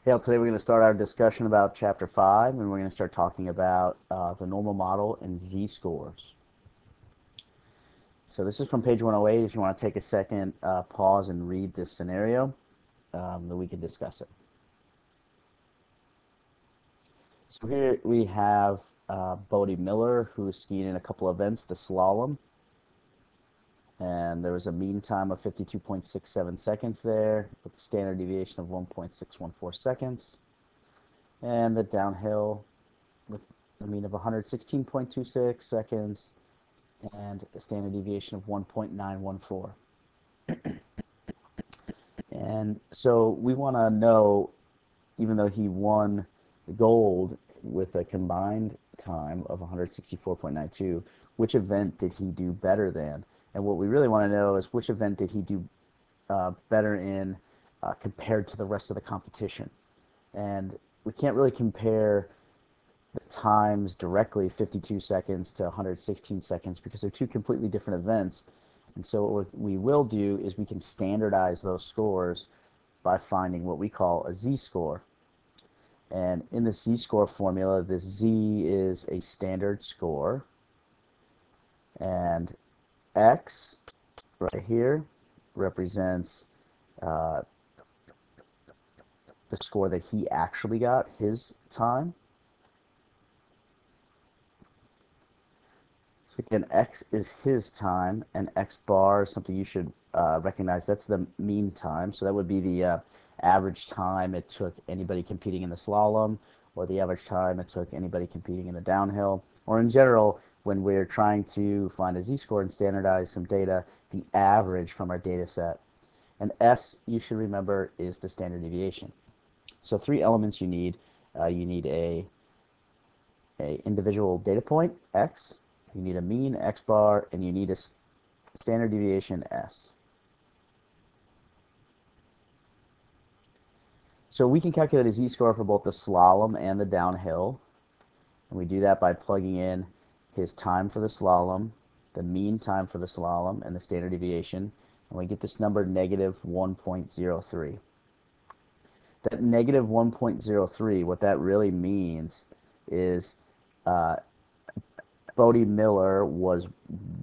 Hey, today we're going to start our discussion about Chapter 5, and we're going to start talking about the normal model and z-scores. So this is from page 108. If you want to take a second, pause and read this scenario, then we can discuss it. So here we have Bodie Miller, who skied in a couple events, the slalom, and there was a mean time of 52.67 seconds there, with a standard deviation of 1.614 seconds, and the downhill with a mean of 116.26 seconds and a standard deviation of 1.914. And so we want to know, even though he won the gold with a combined time of 164.92, which event did he do better than? And what we really want to know is which event did he do better in compared to the rest of the competition. And we can't really compare the times directly 52 seconds to 116 seconds because they're two completely different events. And so what we will do is we can standardize those scores by finding what we call a z-score. And in the z-score formula, this z is a standard score, and x right here represents uh, the score that he actually got, his time. So again, x is his time, and x bar is something you should recognize. That's the mean time. So that would be the average time it took anybody competing in the slalom, or the average time it took anybody competing in the downhill, or in general, when we're trying to find a z-score and standardize some data, the average from our data set. And s, you should remember, is the standard deviation. So three elements you need. You need a individual data point, x, you need a mean, x bar, and you need a standard deviation, s. So we can calculate a z-score for both the slalom and the downhill, and we do that by plugging in his time for the slalom, the mean time for the slalom, and the standard deviation, and we get this number negative 1.03. That negative 1.03, what that really means is Bodie Miller was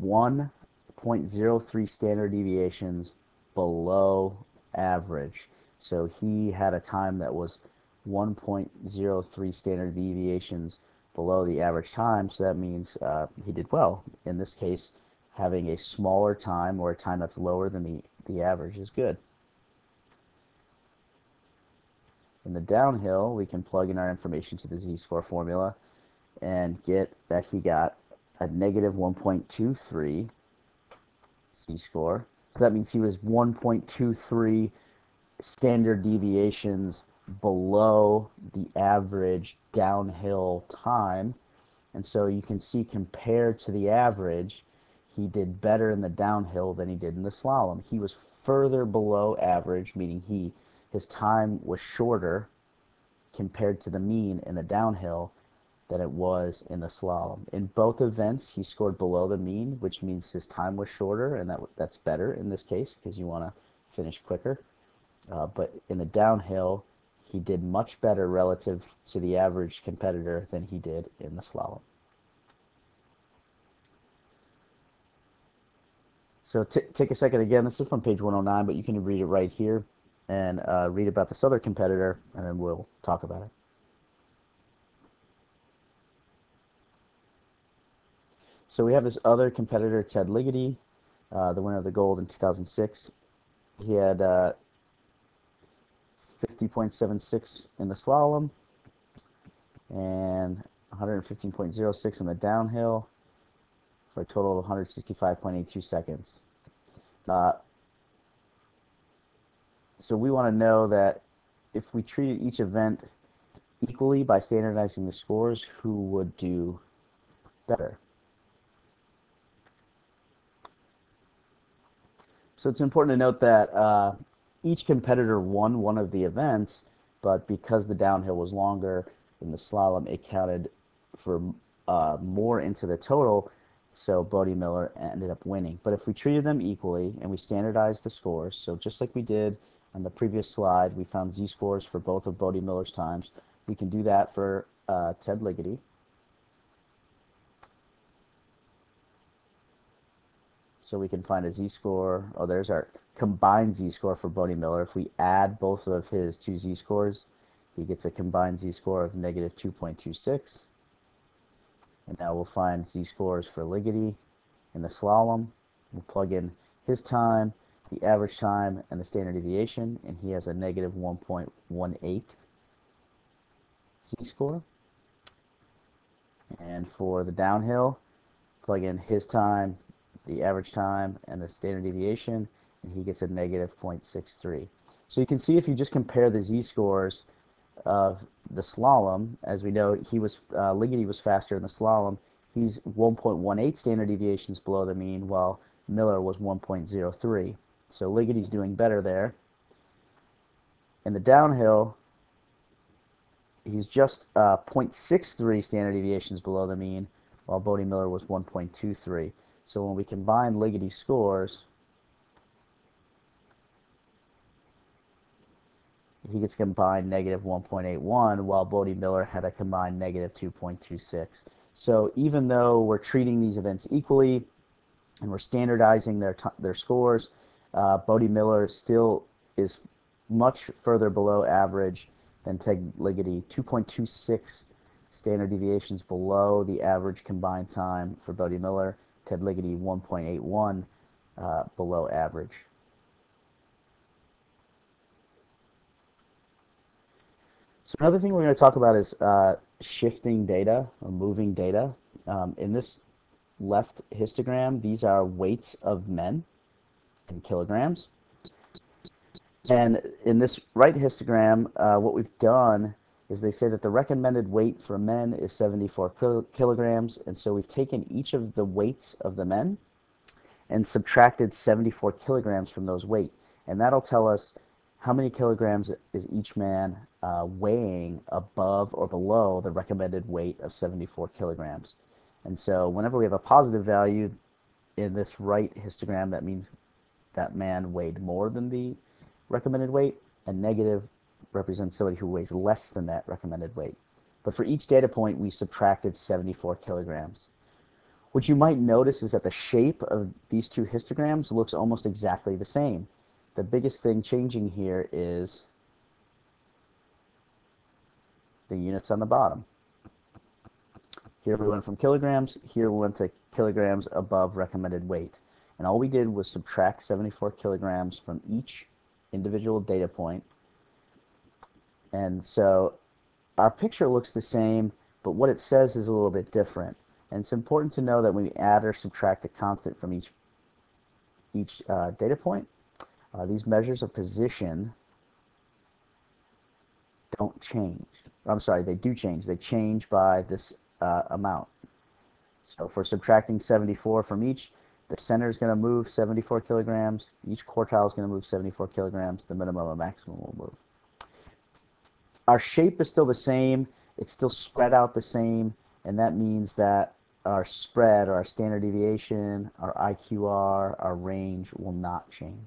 1.03 standard deviations below average. So he had a time that was 1.03 standard deviations below the average time. So that means he did well. In this case, having a smaller time or a time that's lower than the average is good. In the downhill, we can plug in our information to the z-score formula and get that he got a negative 1.23 z-score. So that means he was 1.23 standard deviations below the average downhill time. And so you can see, compared to the average, he did better in the downhill than he did in the slalom. He was further below average, meaning his time was shorter compared to the mean in the downhill than it was in the slalom. In both events, he scored below the mean, which means his time was shorter, and that's better in this case because you want to finish quicker. But in the downhill, he did much better relative to the average competitor than he did in the slalom. So take a second again. This is from page 109, but you can read it right here and read about this other competitor, and then we'll talk about it. So we have this other competitor, Ted Ligety, the winner of the gold in 2006. He had 50.76 in the slalom and 115.06 in the downhill for a total of 165.82 seconds. So we want to know that if we treated each event equally by standardizing the scores, who would do better? So it's important to note that each competitor won one of the events, but because the downhill was longer than the slalom, it counted for more into the total, so Bodie Miller ended up winning. But if we treated them equally and we standardized the scores, so just like we did On the previous slide, we found z-scores for both of Bodie Miller's times. We can do that for Ted Ligety. So we can find a z-score. Oh, there's our combined z-score for Bodie Miller. If we add both of his two z-scores, he gets a combined z-score of negative 2.26. And now we'll find z-scores for Ligety in the slalom. We'll plug in his time, the average time, and the standard deviation, and he has a negative 1.18 z-score. And for the downhill, plug in his time, the average time, and the standard deviation, and he gets a negative 0.63. So you can see if you just compare the z-scores of the slalom, as we know, Ligety was faster in the slalom. He's 1.18 standard deviations below the mean, while Miller was 1.03. So Ligaty's doing better there. In the downhill, he's just 0.63 standard deviations below the mean, while Bodie Miller was 1.23. So when we combine Ligaty's scores, he gets combined negative 1.81, while Bodie Miller had a combined negative 2.26. So even though we're treating these events equally and we're standardizing their scores, Bodie Miller still is much further below average than Ted Ligety, 2.26 standard deviations below the average combined time for Bodie Miller. Ted Ligety 1.81 below average. So another thing we're going to talk about is shifting data or moving data. In this left histogram, these are weights of men in kilograms. And in this right histogram, what we've done is they say that the recommended weight for men is 74 kilograms. And so we've taken each of the weights of the men and subtracted 74 kilograms from those weight. And that'll tell us how many kilograms is each man weighing above or below the recommended weight of 74 kilograms. And so whenever we have a positive value in this right histogram, that means that man weighed more than the recommended weight, and negative represents somebody who weighs less than that recommended weight. But for each data point, we subtracted 74 kilograms. What you might notice is that the shape of these two histograms looks almost exactly the same. The biggest thing changing here is the units on the bottom. Here we went from kilograms, here we went to kilograms above recommended weight. And all we did was subtract 74 kilograms from each individual data point. And so our picture looks the same, but what it says is a little bit different. And it's important to know that when we add or subtract a constant from each data point, these measures of position don't change. I'm sorry, they do change. They change by this amount. So if we're subtracting 74 from each, the center is going to move 74 kilograms. Each quartile is going to move 74 kilograms. The minimum and maximum will move. Our shape is still the same. It's still spread out the same. And that means that our spread, or our standard deviation, our IQR, our range will not change.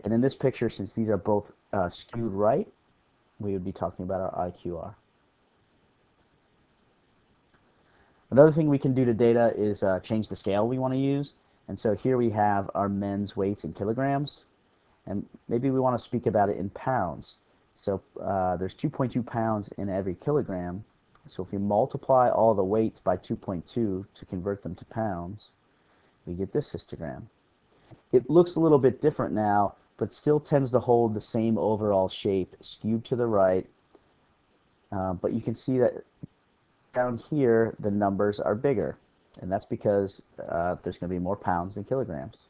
And in this picture, since these are both skewed right, we would be talking about our IQR. Another thing we can do to data is change the scale we want to use. And so here we have our men's weights in kilograms. And maybe we want to speak about it in pounds. So there's 2.2 pounds in every kilogram. So if we multiply all the weights by 2.2 to convert them to pounds, we get this histogram. It looks a little bit different now, but still tends to hold the same overall shape, skewed to the right. But you can see that down here, the numbers are bigger. And that's because there's going to be more pounds than kilograms.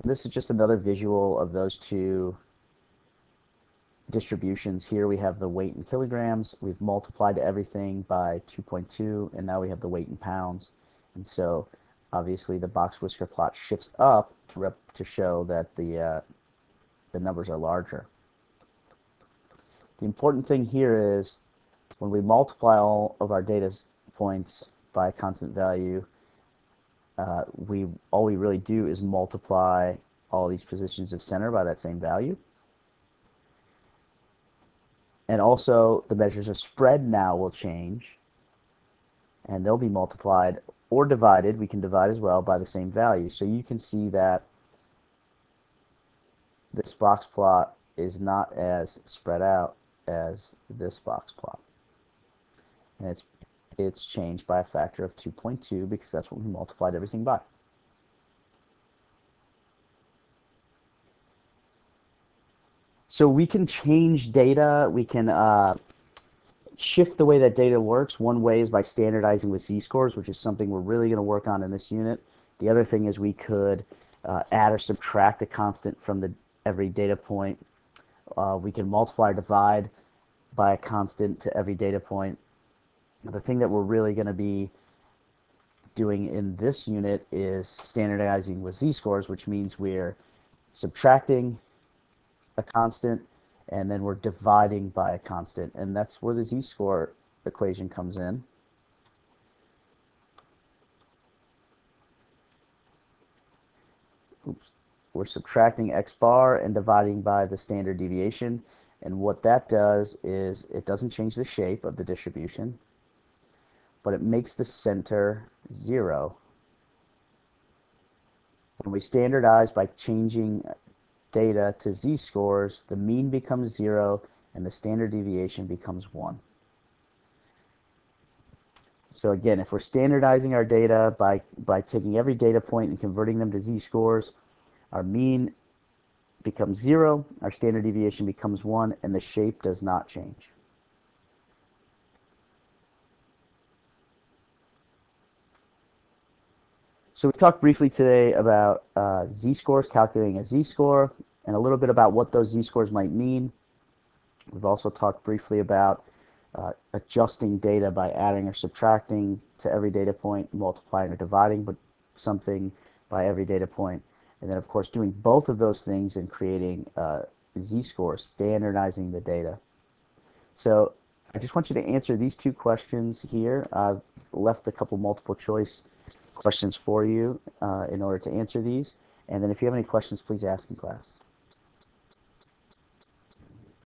And this is just another visual of those two distributions. Here we have the weight in kilograms. We've multiplied everything by 2.2, and now we have the weight in pounds. And so obviously the box whisker plot shifts up to show that the numbers are larger. The important thing here is when we multiply all of our data points by a constant value, all we really do is multiply all these positions of center by that same value. And also the measures of spread now will change, and they'll be multiplied or divided. We can divide as well by the same value. So you can see that this box plot is not as spread out as this box plot. And it's changed by a factor of 2.2 because that's what we multiplied everything by. So we can change data. We can shift the way that data works. One way is by standardizing with z-scores, which is something we're really going to work on in this unit. The other thing is we could add or subtract a constant from every data point. We can multiply or divide by a constant to every data point. The thing that we're really going to be doing in this unit is standardizing with z-scores, which means we're subtracting a constant and then we're dividing by a constant, and that's where the z-score equation comes in. Oops. We're subtracting x bar and dividing by the standard deviation, and what that does is it doesn't change the shape of the distribution, but it makes the center 0. When we standardize by changing data to z-scores, the mean becomes 0 and the standard deviation becomes 1. So again, if we're standardizing our data by taking every data point and converting them to z-scores, our mean becomes 0, our standard deviation becomes 1, and the shape does not change. So we talked briefly today about z-scores, calculating a z-score, and a little bit about what those z-scores might mean. We've also talked briefly about adjusting data by adding or subtracting to every data point, multiplying or dividing but something by every data point, and then of course doing both of those things and creating z-scores, standardizing the data. So I just want you to answer these two questions here. I've left a couple multiple choice questions for you in order to answer these. And then if you have any questions, please ask in class.